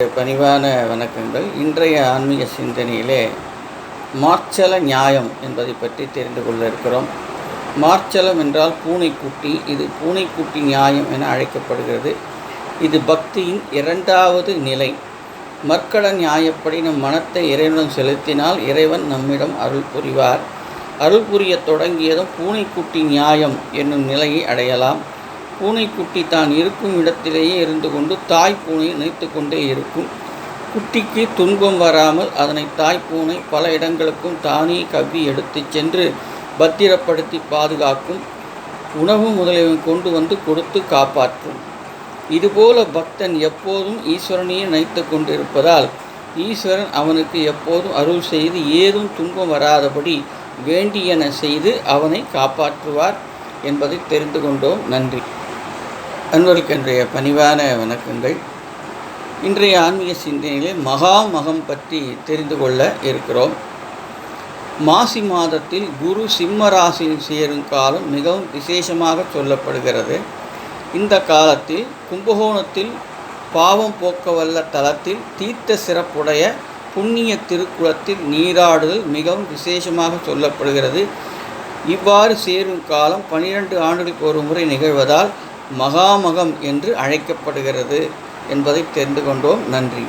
பணிவான வணக்கங்கள். இன்றைய ஆன்மீக சிந்தனையிலே மார்ச்சல நியாயம் என்பதை பற்றி தெரிந்து கொள்ள இருக்கிறோம். மார்ச்சலம் என்றால் பூனைக்குட்டி. இது பூனைக்குட்டி நியாயம் என அழைக்கப்படுகிறது. இது பக்தியின் இரண்டாவது நிலை. மற்கட நியாயப்படி நம் மனத்தை இறைவனிடம் செலுத்தினால் இறைவன் நம்மிடம் அருள் புரிவார். அருள் புரிய தொடங்கியதும் பூனைக்குட்டி நியாயம் என்னும் நிலையை அடையலாம். பூனைக்குட்டி தான் இருக்கும் இடத்திலேயே இருந்து கொண்டு தாய் பூனை நினைத்து கொண்டே இருக்கும். குட்டிக்கு துன்பம் வராமல் அதனை தாய் பூனை பல இடங்களுக்கும் தானே கவ்வி எடுத்து சென்று பத்திரப்படுத்தி பாதுகாக்கும். உணவு முதலியவை கொண்டு வந்து கொடுத்து காப்பாற்றும். இதுபோல பக்தன் எப்போதும் ஈஸ்வரனையே நினைத்து கொண்டிருப்பதால் ஈஸ்வரன் அவனுக்கு எப்போதும் அருள் செய்து ஏதும் துன்பம் வராதபடி வேண்டியன செய்து அவனை காப்பாற்றுவார் என்பதை தெரிந்து கொண்டோம். நன்றி. அன்பர்களுக்கு இன்றைய பணிவான வணக்கங்கள். இன்றைய ஆன்மீக சிந்தனையிலே மகாமகம் பற்றி தெரிந்து கொள்ள இருக்கிறோம். மாசி மாதத்தில் குரு சிம்ம ராசியில் சேரும் காலம் மிகவும் விசேஷமாக சொல்லப்படுகிறது. இந்த காலத்தில் கும்பகோணத்தில் பாவம் போக்கவல்ல தலத்தில் தீர்த்த சிறப்புடைய புண்ணிய திருக்குளத்தில் நீராடுதல் மிகவும் விசேஷமாக சொல்லப்படுகிறது. இவ்வாறு சேரும் காலம் 12 ஆண்டுகளுக்கு ஒரு முறை நிகழ்வதால் மகாமகம் என்று அழைக்கப்படுகிறது என்பதை தெரிந்து கொண்டோம். நன்றி.